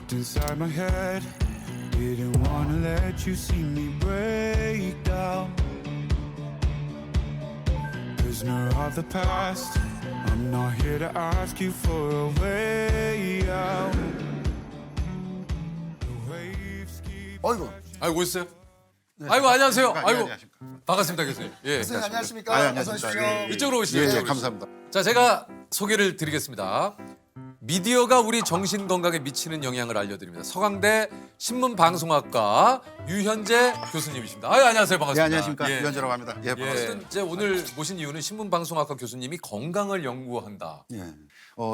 locked inside my head. Didn't wanna let you see me break down. Prisoner of the past. I'm not here to ask you for a way out. The waves keep. 어이구. 아이고 오셨어요? 아이고 안녕하세요. 아이고 안녕하십니까. 반갑습니다 교수님. 예. 선생님 안녕하십니까? 아, 어서 안녕하십니까. 오십시오. 예, 예. 이쪽으로 오시죠. 예, 예, 이쪽으로 감사합니다. 오시죠. 자 제가 소개를 드리겠습니다. 미디어가 우리 정신 건강에 미치는 영향을 알려드립니다. 서강대 신문방송학과 유현재 교수님이십니다. 아유 안녕하세요 반갑습니다. 예, 안녕하십니까. 예. 유현재라고 합니다. 예, 예. 반갑습니다. 이제 오늘 모신 이유는 신문방송학과 교수님이 건강을 연구한다. 예.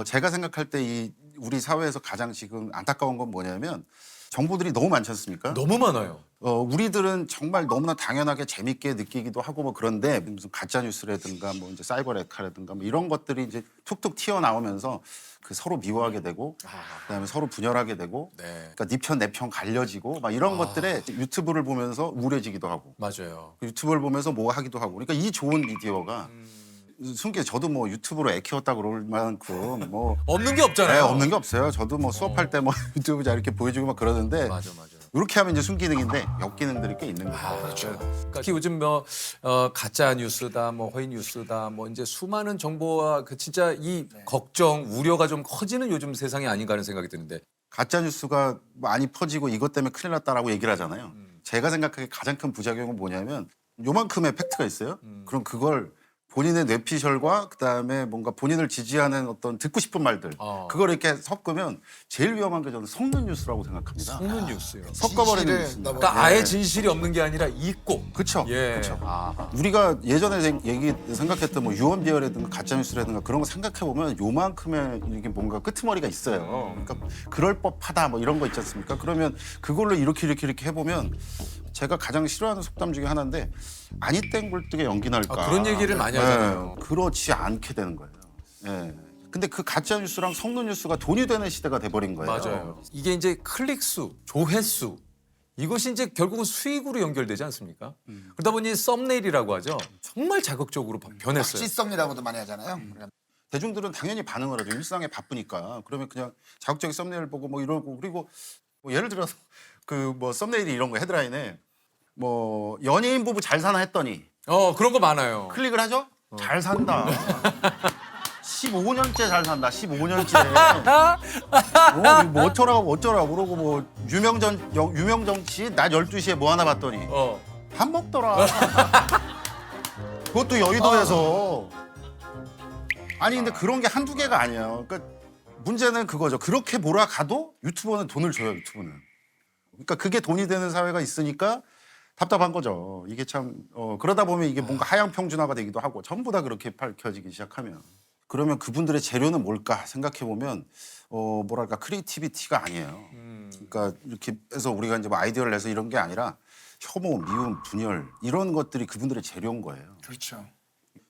제가 생각할 때 이 우리 사회에서 가장 지금 안타까운 건 뭐냐면 정보들이 너무 많지 않습니까? 너무 많아요. 우리들은 정말 너무나 당연하게 재밌게 느끼기도 하고 뭐 그런데 무슨 가짜 뉴스라든가 뭐 이제 사이버 레카라든가 뭐 이런 것들이 이제 툭툭 튀어나오면서 그 서로 미워하게 되고 그다음에 서로 분열하게 되고 네. 그러니까 네 편 내 편 갈려지고 막 이런 것들에 유튜브를 보면서 우울해지기도 하고 맞아요. 유튜브를 보면서 뭐 하기도 하고 그러니까 이 좋은 미디어가 순기 저도 뭐 유튜브로 애 키웠다 그럴 만큼 뭐 없는 게 없잖아요. 없는 게 없어요. 저도 뭐 수업할 때 뭐 유튜브 잘 이렇게 보여주고 막 그러는데 맞아. 이렇게 하면 이제 순기능인데 역기능들이 꽤 있는 거예요. 그렇죠. 특히 요즘 뭐 가짜 뉴스다, 뭐 허위 뉴스다, 뭐 이제 수많은 정보와 그 진짜 이 걱정, 우려가 좀 커지는 요즘 세상이 아닌가 하는 생각이 드는데. 가짜 뉴스가 많이 퍼지고 이것 때문에 큰일 났다라고 얘기를 하잖아요. 제가 생각하기에 가장 큰 부작용은 뭐냐면 요만큼의 팩트가 있어요. 그럼 그걸 본인의 뇌피셜과 그다음에 뭔가 본인을 지지하는 어떤 듣고 싶은 말들 그걸 이렇게 섞으면 제일 위험한 게 저는 속는 뉴스라고 생각합니다. 속는 뉴스요. 섞어버리는 진실을 뉴스입니다. 그러니까 아예 진실이 없는 게 아니라 있고. 그렇죠. 예. 그렇죠. 아. 우리가 예전에 생각했던 뭐 유언비어라든가 가짜뉴스라든가 그런 거 생각해 보면 요만큼의 이게 뭔가 끄트머리가 있어요. 그러니까 그럴 법하다 뭐 이런 거 있지 않습니까? 그러면 그걸로 이렇게 해보면 제가 가장 싫어하는 속담 중에 하나인데 아니 땡굴뚝에 연기 날까. 그런 얘기를 많이 하잖아요. 그렇지 않게 되는 거예요. 예. 근데 그 가짜 뉴스랑 속는 뉴스가 돈이 되는 시대가 돼버린 거예요. 맞아요. 이게 이제 클릭수, 조회수 이것이 이제 결국은 수익으로 연결되지 않습니까? 그러다 보니 썸네일이라고 하죠. 정말 자극적으로 변했어요. 찌썸이라고도 많이 하잖아요. 대중들은 당연히 반응을 하죠. 일상에 바쁘니까. 그러면 그냥 자극적인 썸네일 보고 뭐 이러고 그리고 뭐 예를 들어서 그 뭐 썸네일이 이런 거 헤드라인에 뭐 연예인 부부 잘 사나 했더니 그런 거 많아요. 클릭을 하죠? 잘 산다. 15년째 잘 산다. 15년째. 뭐 어쩌라고 그러고 뭐 유명 정치 낮 12시에 뭐 하나 봤더니 밥 먹더라. 그것도 여의도에서. 아니 근데 그런 게 한두 개가 아니에요. 그러니까 문제는 그거죠. 그렇게 몰아가도 유튜버는 돈을 줘요. 유튜브는. 그러니까 그게 돈이 되는 사회가 있으니까 답답한 거죠. 이게 참 그러다 보면 이게 뭔가 하향 평준화가 되기도 하고 전부 다 그렇게 밝혀지기 시작하면 그러면 그분들의 재료는 뭘까 생각해 보면 뭐랄까 크리에이티비티가 아니에요. 그러니까 이렇게 해서 우리가 이제 뭐 아이디어를 내서 이런 게 아니라 혐오, 미움, 분열 이런 것들이 그분들의 재료인 거예요. 그렇죠.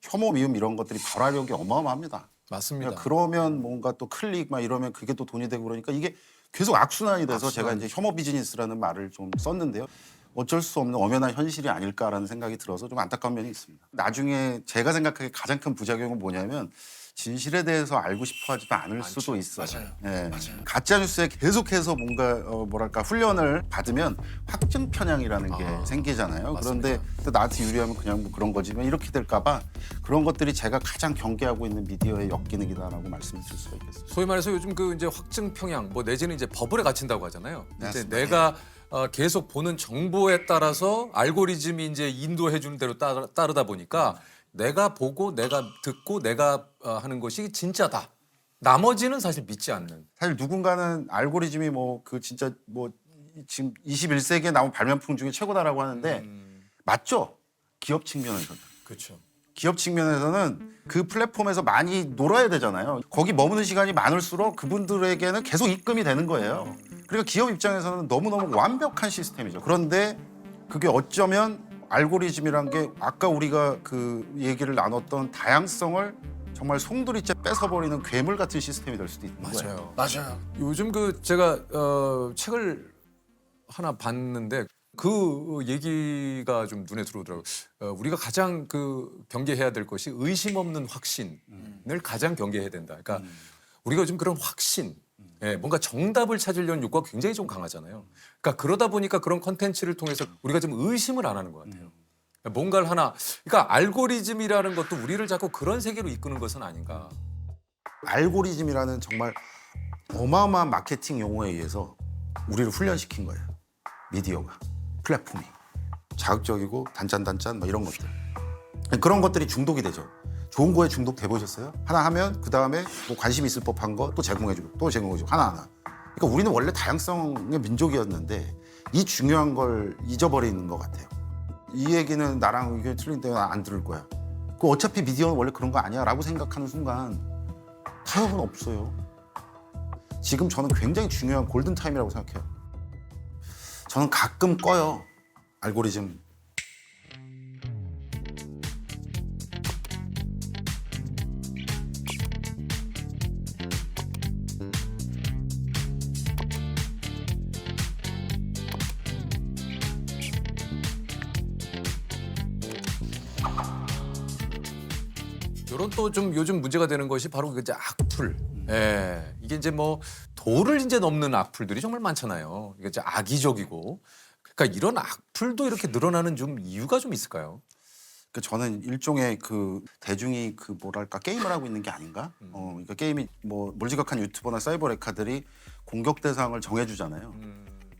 혐오, 미움 이런 것들이 발화력이 어마어마합니다. 맞습니다. 그러니까 그러면 뭔가 또 클릭 막 이러면 그게 또 돈이 되고 그러니까 이게 계속 악순환이 돼서 제가 이제 혐오 비즈니스라는 말을 좀 썼는데요. 어쩔 수 없는 엄연한 현실이 아닐까라는 생각이 들어서 좀 안타까운 면이 있습니다. 나중에 제가 생각하기에 가장 큰 부작용은 뭐냐면 진실에 대해서 알고 싶어 하지도 않을 수도 있어요. 맞아요. 예. 맞아요. 가짜 뉴스에 계속해서 뭔가 뭐랄까 훈련을 받으면 확증 편향이라는 게 생기잖아요. 그런데 또 나한테 유리하면 그냥 뭐 그런 거지만 이렇게 될까 봐 그런 것들이 제가 가장 경계하고 있는 미디어의 역기능이다라고 말씀드릴 수가 있겠습니다. 소위 말해서 요즘 그 이제 확증 평양 뭐 내지는 이제 버블에 갇힌다고 하잖아요. 이제 맞습니다. 내가 계속 보는 정보에 따라서 알고리즘이 이제 인도해 주는 대로 따르다 보니까 내가 보고 내가 듣고 내가 하는 것이 진짜다. 나머지는 사실 믿지 않는. 사실 누군가는 알고리즘이 뭐 그 진짜 뭐 지금 21세기에 나온 발명품 중에 최고다라고 하는데 맞죠? 기업 측면에서는. 그렇죠. 기업 측면에서는 그 플랫폼에서 많이 놀아야 되잖아요. 거기 머무는 시간이 많을수록 그분들에게는 계속 입금이 되는 거예요. 그러니까 기업 입장에서는 너무너무 완벽한 시스템이죠. 그런데 그게 어쩌면 알고리즘이란 게 아까 우리가 그 얘기를 나눴던 다양성을 정말 송두리째 뺏어버리는 괴물 같은 시스템이 될 수도 있는 거예요. 맞아요. 요즘 그 제가 책을 하나 봤는데 그 얘기가 좀 눈에 들어오더라고요. 우리가 가장 그 경계해야 될 것이 의심 없는 확신을 가장 경계해야 된다. 그러니까 우리가 요즘 그런 확신, 예, 뭔가 정답을 찾으려는 욕구가 굉장히 좀 강하잖아요. 그러니까 그러다 보니까 그런 컨텐츠를 통해서 우리가 좀 의심을 안 하는 것 같아요. 뭔가를 하나, 그러니까 알고리즘이라는 것도 우리를 자꾸 그런 세계로 이끄는 것은 아닌가. 알고리즘이라는 정말 어마어마한 마케팅 용어에 의해서 우리를 훈련시킨 거예요. 미디어가, 플랫폼이. 자극적이고 단짠단짠 뭐 이런 것들. 그런 것들이 중독이 되죠. 좋은 거에 중독돼 보셨어요? 하나 하면 그 다음에 뭐 관심 있을 법한 거 또 제공해주고 또 제공해주고 하나하나. 그러니까 우리는 원래 다양성의 민족이었는데 이 중요한 걸 잊어버리는 것 같아요. 이 얘기는 나랑 의견이 틀린데 안 들을 거야. 그 어차피 미디어는 원래 그런 거 아니야 라고 생각하는 순간 타협은 없어요. 지금 저는 굉장히 중요한 골든타임이라고 생각해요. 저는 가끔 꺼요. 알고리즘. 이런 또 좀 요즘 문제가 되는 것이 바로 그 이제 악플. 예. 이게 이제 뭐 도를 이제 넘는 악플들이 정말 많잖아요. 이게 이제 악의적이고. 그러니까 이런 악플도 이렇게 늘어나는 좀 이유가 좀 있을까요? 그러니까 저는 일종의 그 대중이 그 뭐랄까 게임을 하고 있는 게 아닌가? 그러니까 게임이 뭐 몰지각한 유튜버나 사이버 레카들이 공격 대상을 정해주잖아요.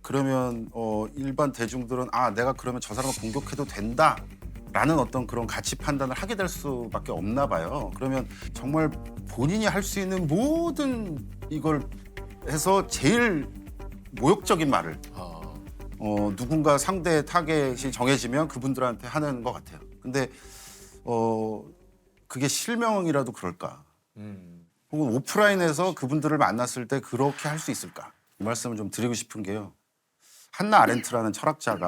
그러면 일반 대중들은 아 내가 그러면 저 사람을 공격해도 된다라는 어떤 그런 가치 판단을 하게 될 수밖에 없나 봐요. 그러면 정말 본인이 할 수 있는 모든 이걸 해서 제일 모욕적인 말을 아, 누군가 상대 타겟이 정해지면 그분들한테 하는 것 같아요. 근데 그게 실명이라도 그럴까? 혹은 오프라인에서 그분들을 만났을 때 그렇게 할 수 있을까? 이 말씀을 좀 드리고 싶은 게요. 한나 아렌트라는 철학자가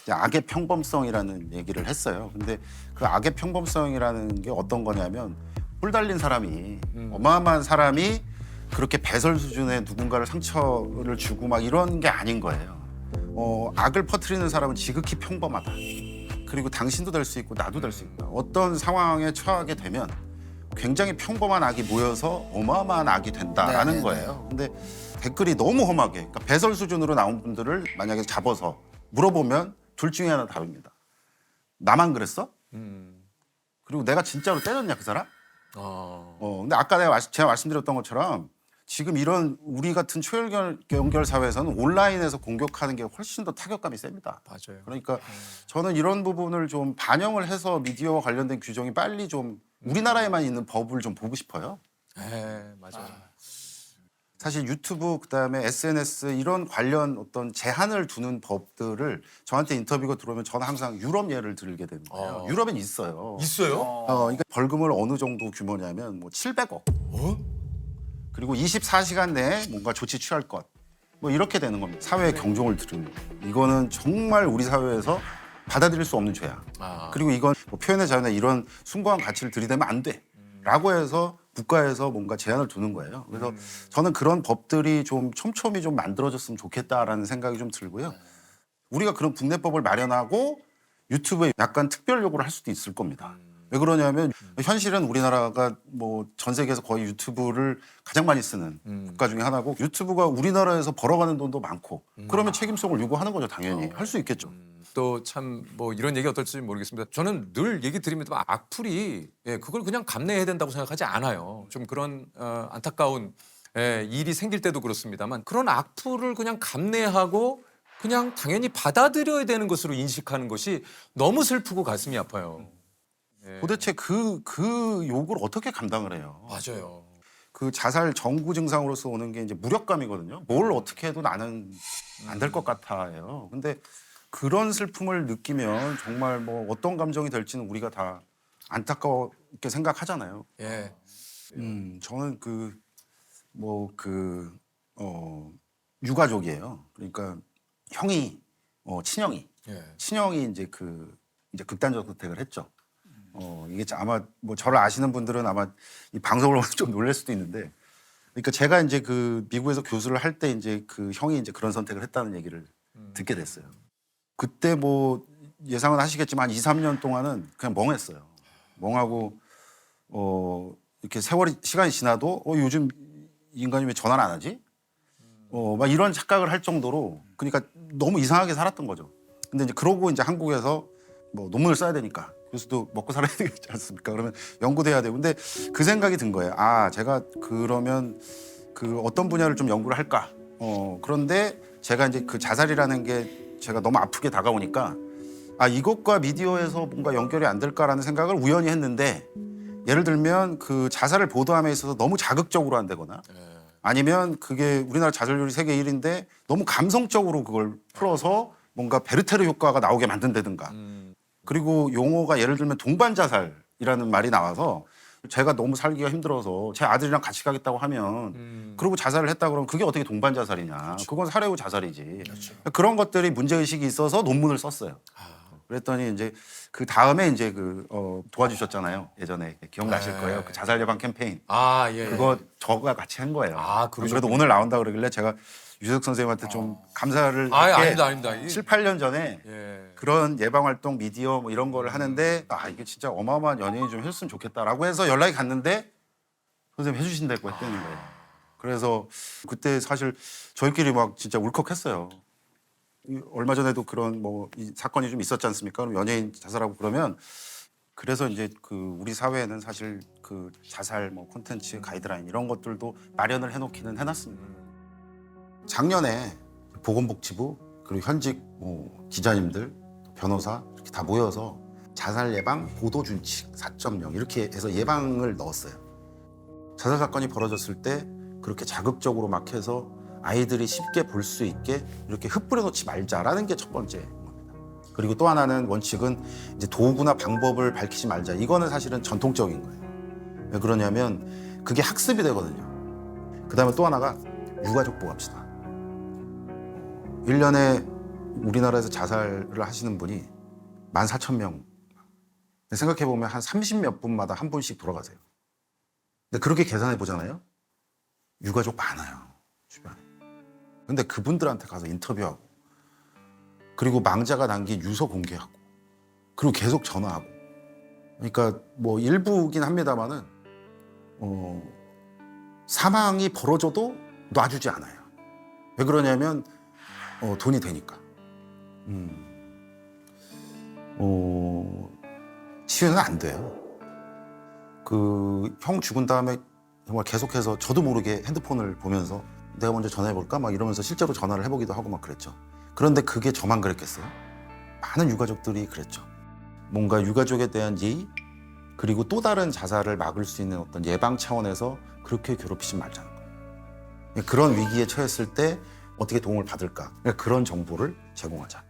이제 악의 평범성이라는 얘기를 했어요. 근데 그 악의 평범성이라는 게 어떤 거냐면 뿔 달린 사람이 어마어마한 사람이 그렇게 배설 수준의 누군가를 상처를 주고 막 이런 게 아닌 거예요. 악을 퍼뜨리는 사람은 지극히 평범하다. 그리고 당신도 될 수 있고 나도 될 수 있다. 어떤 상황에 처하게 되면 굉장히 평범한 악이 모여서 어마어마한 악이 된다라는 거예요. 근데 댓글이 너무 험하게 그러니까 배설 수준으로 나온 분들을 만약에 잡아서 물어보면 둘 중에 하나 다릅니다. 나만 그랬어? 그리고 내가 진짜로 때렸냐 그 사람? 근데 아까 제가 말씀드렸던 것처럼 지금 이런 우리 같은 초연결 사회에서는 온라인에서 공격하는 게 훨씬 더 타격감이 셉니다. 맞아요. 그러니까 저는 이런 부분을 좀 반영을 해서 미디어와 관련된 규정이 빨리 좀 우리나라에만 있는 법을 좀 보고 싶어요. 네, 맞아요. 사실 유튜브 그다음에 SNS 이런 관련 어떤 제한을 두는 법들을 저한테 인터뷰가 들어오면 저는 항상 유럽 예를 들게 되는 거예요. 유럽엔 있어요. 있어요? 그러니까 벌금을 어느 정도 규모냐면 뭐 700억. 그리고 24시간 내에 뭔가 조치 취할 것. 뭐 이렇게 되는 겁니다. 사회의 경종을 들으면. 이거는 정말 우리 사회에서 받아들일 수 없는 죄야. 그리고 이건 뭐 표현의 자유나 이런 숭고한 가치를 들이대면 안 돼. 라고 해서 국가에서 뭔가 제한을 두는 거예요. 그래서 저는 그런 법들이 좀 촘촘히 좀 만들어졌으면 좋겠다라는 생각이 좀 들고요. 우리가 그런 국내법을 마련하고 유튜브에 약간 특별 요구를 할 수도 있을 겁니다. 왜 그러냐면 현실은 우리나라가 뭐 전 세계에서 거의 유튜브를 가장 많이 쓰는 국가 중에 하나고 유튜브가 우리나라에서 벌어가는 돈도 많고 그러면 책임성을 요구하는 거죠. 당연히 할 수 있겠죠. 또 참 뭐 이런 얘기 어떨지 모르겠습니다. 저는 늘 얘기 드립니다. 악플이 그걸 그냥 감내해야 된다고 생각하지 않아요. 좀 그런 안타까운 일이 생길 때도 그렇습니다만 그런 악플을 그냥 감내하고 그냥 당연히 받아들여야 되는 것으로 인식하는 것이 너무 슬프고 가슴이 아파요. 도대체 그 욕을 어떻게 감당을 해요? 맞아요. 그 자살 정구 증상으로서 오는 게 이제 무력감이거든요. 뭘 어떻게 해도 나는 안 될 것 같아요. 근데 그런 슬픔을 느끼면 정말 뭐 어떤 감정이 될지는 우리가 다 안타깝게 생각하잖아요. 예. 저는 유가족이에요. 그러니까 형이 친형이 이제 이제 극단적 선택을 했죠. 이게 아마 뭐 저를 아시는 분들은 아마 이 방송을 보면 좀 놀랄 수도 있는데, 그러니까 제가 이제 그 미국에서 교수를 할 때 이제 그 형이 이제 그런 선택을 했다는 얘기를 듣게 됐어요. 그때 뭐 예상은 하시겠지만 한 2, 3년 동안은 그냥 멍했어요. 멍하고 이렇게 시간이 지나도 요즘 이 인간이 왜 전화를 안 하지? 막 이런 착각을 할 정도로 그러니까 너무 이상하게 살았던 거죠. 근데 이제 그러고 이제 한국에서 뭐 논문을 써야 되니까 교수도 먹고 살아야 되지 않습니까? 그러면 연구도 해야 되고. 근데 그 생각이 든 거예요. 아, 제가 그러면 그 어떤 분야를 좀 연구를 할까? 그런데 제가 이제 그 자살이라는 게 제가 너무 아프게 다가오니까 아, 이것과 미디어에서 뭔가 연결이 안 될까라는 생각을 우연히 했는데 예를 들면 그 자살을 보도함에 있어서 너무 자극적으로 한다거나 아니면 그게 우리나라 자살률이 세계 1위인데 너무 감성적으로 그걸 풀어서 뭔가 베르테르 효과가 나오게 만든다든가 그리고 용어가 예를 들면 동반 자살이라는 말이 나와서 제가 너무 살기가 힘들어서 제 아들이랑 같이 가겠다고 하면 그러고 자살을 했다 그러면 그게 어떻게 동반 자살이냐. 그렇죠. 그건 살해 후 자살이지. 그런 것들이 문제의식이 있어서 논문을 썼어요. 그랬더니 이제 그 다음에 이제 도와주셨잖아요. 예전에 기억나실 거예요. 그 자살 예방 캠페인. 아, 예. 그거 저가 같이 한 거예요. 아, 그러셨군요. 그래도 오늘 나온다 그러길래 제가 유재석 선생님한테 좀 감사를 아, 할게 아닙니다. 7, 8년 전에 예. 그런 예방 활동 미디어 뭐 이런 거를 하는데 아, 이게 진짜 어마어마한 연예인이 좀 했으면 좋겠다라고 해서 연락이 갔는데 선생님 해주신다고 했다는 거예요. 그래서 그때 사실 저희끼리 막 진짜 울컥했어요. 얼마 전에도 그런 뭐 이 사건이 좀 있었지 않습니까? 그럼 연예인 자살하고 그러면 그래서 이제 그 우리 사회에는 사실 그 자살 뭐 콘텐츠 가이드라인 이런 것들도 마련을 해놓기는 해놨습니다. 작년에 보건복지부 그리고 현직 뭐 기자님들 변호사 이렇게 다 모여서 자살 예방 보도 준칙 4.0 이렇게 해서 예방을 넣었어요. 자살 사건이 벌어졌을 때 그렇게 자극적으로 막 해서 아이들이 쉽게 볼 수 있게 이렇게 흩뿌려 놓지 말자라는 게 첫 번째 겁니다. 그리고 또 하나는 원칙은 이제 도구나 방법을 밝히지 말자. 이거는 사실은 전통적인 거예요. 왜 그러냐면 그게 학습이 되거든요. 그다음에 또 하나가 유가족 보호합시다. 1년에 우리나라에서 자살을 하시는 분이 14,000명. 생각해보면 한 30몇 분마다 한 분씩 돌아가세요. 근데 그렇게 계산해 보잖아요. 유가족 많아요. 주변에. 근데 그분들한테 가서 인터뷰하고 그리고 망자가 남긴 유서 공개하고 그리고 계속 전화하고 그러니까 뭐 일부긴 합니다만은 사망이 벌어져도 놔주지 않아요. 왜 그러냐면 돈이 되니까. 치유는 안 돼요. 그 형 죽은 다음에 정말 계속해서 저도 모르게 핸드폰을 보면서 내가 먼저 전화해볼까? 막 이러면서 실제로 전화를 해보기도 하고 막 그랬죠. 그런데 그게 저만 그랬겠어요? 많은 유가족들이 그랬죠. 뭔가 유가족에 대한 예의 그리고 또 다른 자살을 막을 수 있는 어떤 예방 차원에서 그렇게 괴롭히지 말자는 거예요. 그런 위기에 처했을 때 어떻게 도움을 받을까? 그런 정보를 제공하자.